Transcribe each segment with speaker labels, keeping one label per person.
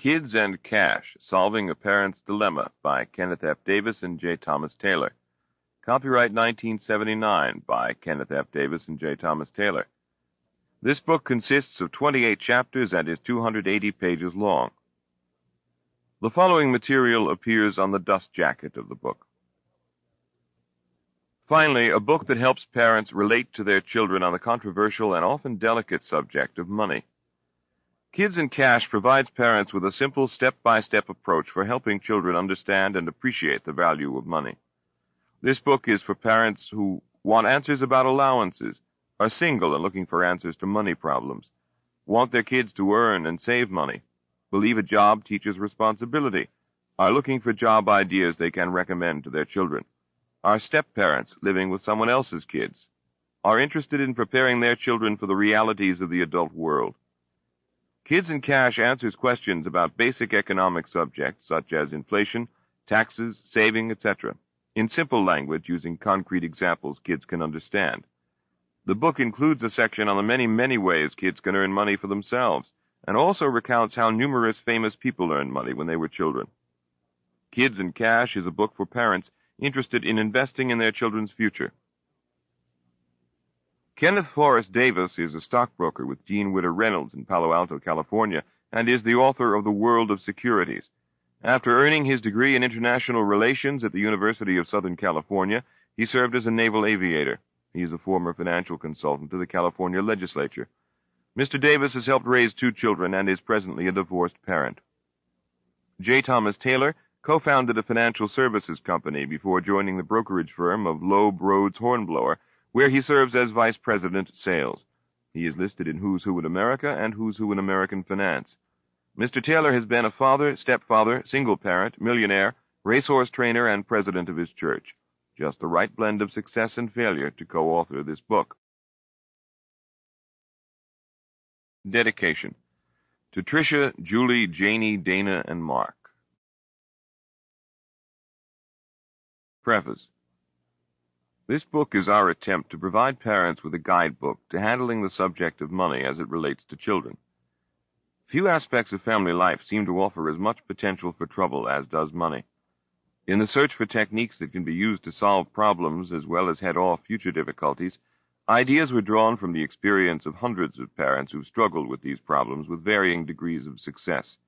Speaker 1: Kids and Cash, Solving a Parent's Dilemma by Kenneth F. Davis and J. Thomas Taylor. Copyright 1979 by Kenneth F. Davis and J. Thomas Taylor. This book consists of 28 chapters and is 280 pages long. The following material appears on the dust jacket of the book. Finally, a book that helps parents relate to their children on the controversial and often delicate subject of money. Kids and Cash provides parents with a simple step-by-step approach for helping children understand and appreciate the value of money. This book is for parents who want answers about allowances, are single and looking for answers to money problems, want their kids to earn and save money, believe a job teaches responsibility, are looking for job ideas they can recommend to their children, are step-parents living with someone else's kids, are interested in preparing their children for the realities of the adult world. Kids and Cash answers questions about basic economic subjects such as inflation, taxes, saving, etc., in simple language using concrete examples kids can understand. The book includes a section on the many ways kids can earn money for themselves, and also recounts how numerous famous people earned money when they were children. Kids and Cash is a book for parents interested in investing in their children's future. Kenneth Forrest Davis is a stockbroker with Jean Witter Reynolds in Palo Alto, California, and is the author of The World of Securities. After earning his degree in international relations at the University of Southern California, he served as a naval aviator. He is a former financial consultant to the California legislature. Mr. Davis has helped raise 2 children and is presently a divorced parent. J. Thomas Taylor co-founded a financial services company before joining the brokerage firm of Loeb Rhodes Hornblower, where he serves as Vice President, Sales. He is listed in Who's Who in America and Who's Who in American Finance. Mr. Taylor has been a father, stepfather, single parent, millionaire, racehorse trainer, and president of his church. Just the right blend of success and failure to co-author this book. Dedication. To Tricia, Julie, Janie, Dana, and Mark. Preface. This book is our attempt to provide parents with a guidebook to handling the subject of money as it relates to children. Few aspects of family life seem to offer as much potential for trouble as does money. In the search for techniques that can be used to solve problems as well as head off future difficulties, ideas were drawn from the experience of hundreds of parents who've struggled with these problems with varying degrees of success.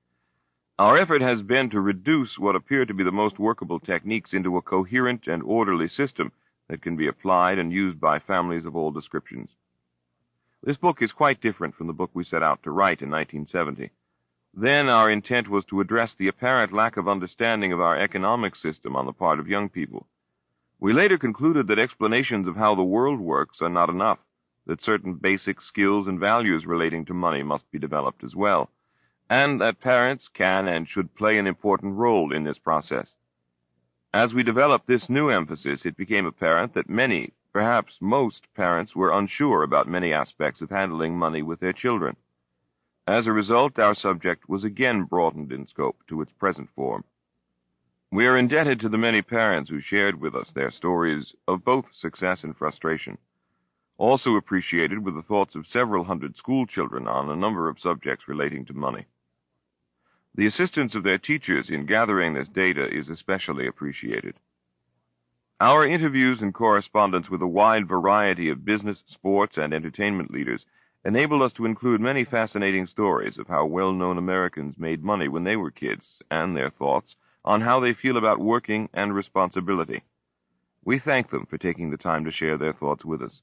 Speaker 1: Our effort has been to reduce what appear to be the most workable techniques into a coherent and orderly system that can be applied and used by families of all descriptions. This book is quite different from the book we set out to write in 1970. Then our intent was to address the apparent lack of understanding of our economic system on the part of young people. We later concluded that explanations of how the world works are not enough, that certain basic skills and values relating to money must be developed as well, and that parents can and should play an important role in this process. As we developed this new emphasis, it became apparent that many, perhaps most, parents were unsure about many aspects of handling money with their children. As a result, our subject was again broadened in scope to its present form. We are indebted to the many parents who shared with us their stories of both success and frustration. Also appreciated were the thoughts of several hundred school children on a number of subjects relating to money. The assistance of their teachers in gathering this data is especially appreciated. Our interviews and correspondence with a wide variety of business, sports, and entertainment leaders enable us to include many fascinating stories of how well-known Americans made money when they were kids, and their thoughts on how they feel about working and responsibility. We thank them for taking the time to share their thoughts with us.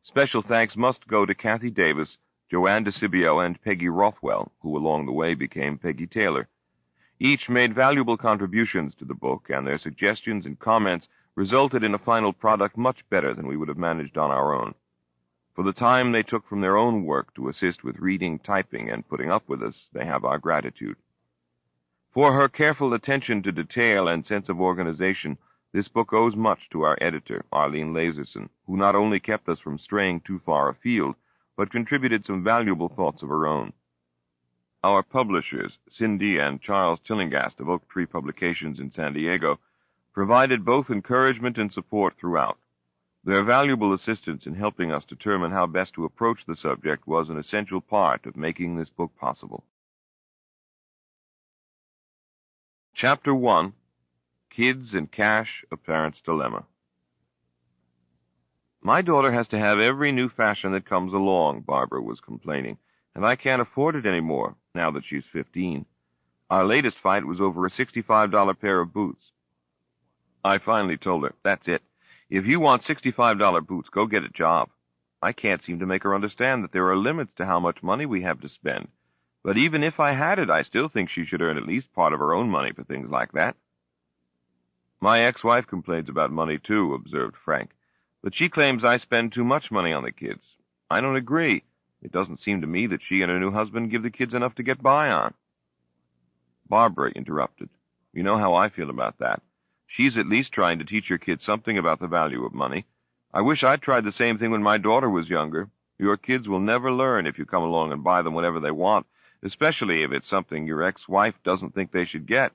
Speaker 1: Special thanks must go to Kathy Davis, Joanne DeCibio, and Peggy Rothwell, who along the way became Peggy Taylor. Each made valuable contributions to the book, and their suggestions and comments resulted in a final product much better than we would have managed on our own. For the time they took from their own work to assist with reading, typing, and putting up with us, they have our gratitude. For her careful attention to detail and sense of organization, this book owes much to our editor, Arlene Laserson, who not only kept us from straying too far afield, but contributed some valuable thoughts of her own. Our publishers, Cindy and Charles Tillinghast of Oak Tree Publications in San Diego, provided both encouragement and support throughout. Their valuable assistance in helping us determine how best to approach the subject was an essential part of making this book possible. Chapter 1. Kids and Cash, a Parent's Dilemma. My daughter has to have every new fashion that comes along, Barbara was complaining, and I can't afford it anymore, now that she's 15. Our latest fight was over a $65 pair of boots. I finally told her, that's it. If you want $65 boots, go get a job. I can't seem to make her understand that there are limits to how much money we have to spend. But even if I had it, I still think she should earn at least part of her own money for things like that. My ex-wife complains about money, too, observed Frank. But she claims I spend too much money on the kids. I don't agree. It doesn't seem to me that she and her new husband give the kids enough to get by on. Barbara interrupted. You know how I feel about that. She's at least trying to teach her kids something about the value of money. I wish I'd tried the same thing when my daughter was younger. Your kids will never learn if you come along and buy them whatever they want, especially if it's something your ex-wife doesn't think they should get.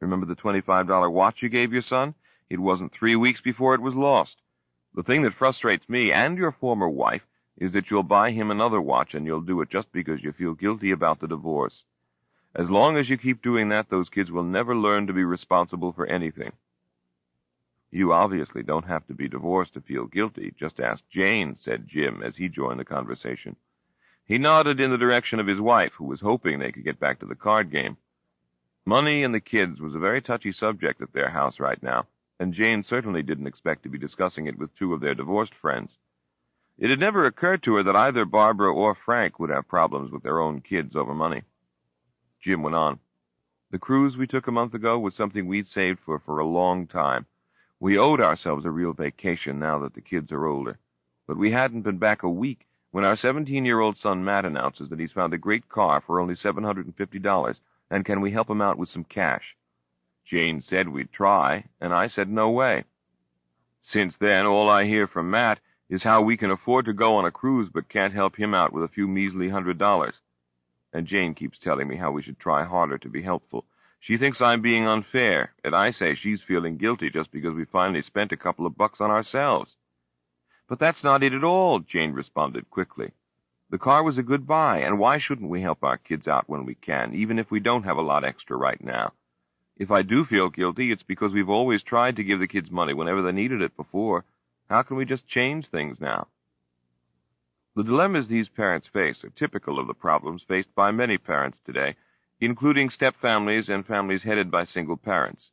Speaker 1: Remember the $25 watch you gave your son? It wasn't 3 weeks before it was lost. The thing that frustrates me and your former wife is that you'll buy him another watch and you'll do it just because you feel guilty about the divorce. As long as you keep doing that, those kids will never learn to be responsible for anything. You obviously don't have to be divorced to feel guilty. Just ask Jane, said Jim as he joined the conversation. He nodded in the direction of his wife, who was hoping they could get back to the card game. Money and the kids was a very touchy subject at their house right now, and Jane certainly didn't expect to be discussing it with two of their divorced friends. It had never occurred to her that either Barbara or Frank would have problems with their own kids over money. Jim went on. The cruise we took a month ago was something we'd saved for a long time. We owed ourselves a real vacation now that the kids are older. But we hadn't been back a week when our 17-year-old son Matt announces that he's found a great car for only $750, and can we help him out with some cash? Jane said we'd try, and I said no way. Since then, all I hear from Matt is how we can afford to go on a cruise but can't help him out with a few measly $100. And Jane keeps telling me how we should try harder to be helpful. She thinks I'm being unfair, and I say she's feeling guilty just because we finally spent a couple of bucks on ourselves. But that's not it at all, Jane responded quickly. The car was a good buy, and why shouldn't we help our kids out when we can, even if we don't have a lot extra right now? If I do feel guilty, it's because we've always tried to give the kids money whenever they needed it before. How can we just change things now? The dilemmas these parents face are typical of the problems faced by many parents today, including step-families and families headed by single parents.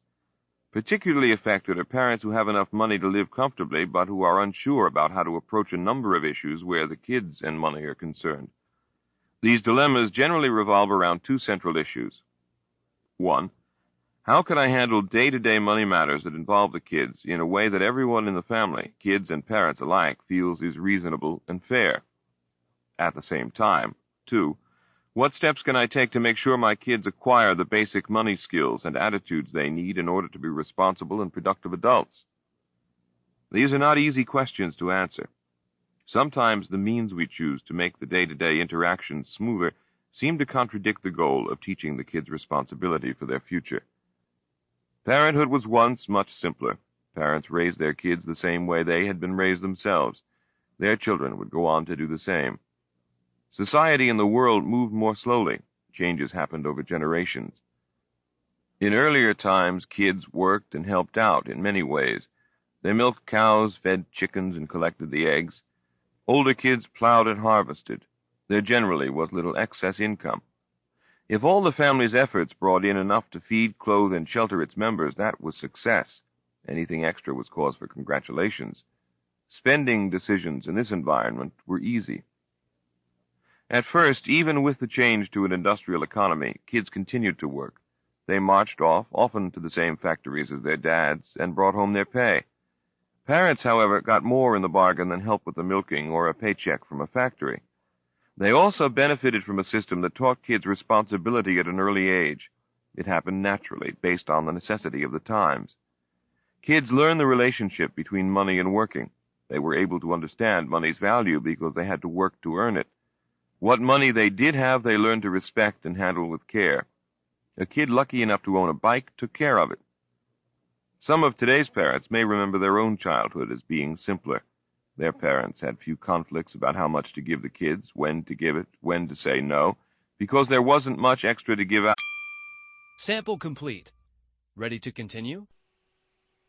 Speaker 1: Particularly affected are parents who have enough money to live comfortably, but who are unsure about how to approach a number of issues where the kids and money are concerned. These dilemmas generally revolve around two central issues. 1. How can I handle day-to-day money matters that involve the kids in a way that everyone in the family, kids and parents alike, feels is reasonable and fair? At the same time, 2. What steps can I take to make sure my kids acquire the basic money skills and attitudes they need in order to be responsible and productive adults? These are not easy questions to answer. Sometimes the means we choose to make the day-to-day interactions smoother seem to contradict the goal of teaching the kids responsibility for their future. Parenthood was once much simpler. Parents raised their kids the same way they had been raised themselves. Their children would go on to do the same. Society and the world moved more slowly. Changes happened over generations. In earlier times, kids worked and helped out in many ways. They milked cows, fed chickens, and collected the eggs. Older kids plowed and harvested. There generally was little excess income. If all the family's efforts brought in enough to feed, clothe, and shelter its members, that was success. Anything extra was cause for congratulations. Spending decisions in this environment were easy. At first, even with the change to an industrial economy, kids continued to work. They marched off, often to the same factories as their dads, and brought home their pay. Parents, however, got more in the bargain than help with the milking or a paycheck from a factory. They also benefited from a system that taught kids responsibility at an early age. It happened naturally, based on the necessity of the times. Kids learned the relationship between money and working. They were able to understand money's value because they had to work to earn it. What money they did have, they learned to respect and handle with care. A kid lucky enough to own a bike took care of it. Some of today's parents may remember their own childhood as being simpler. Their parents had few conflicts about how much to give the kids, when to give it, when to say no, because there wasn't much extra to give out.
Speaker 2: Sample complete. Ready to continue?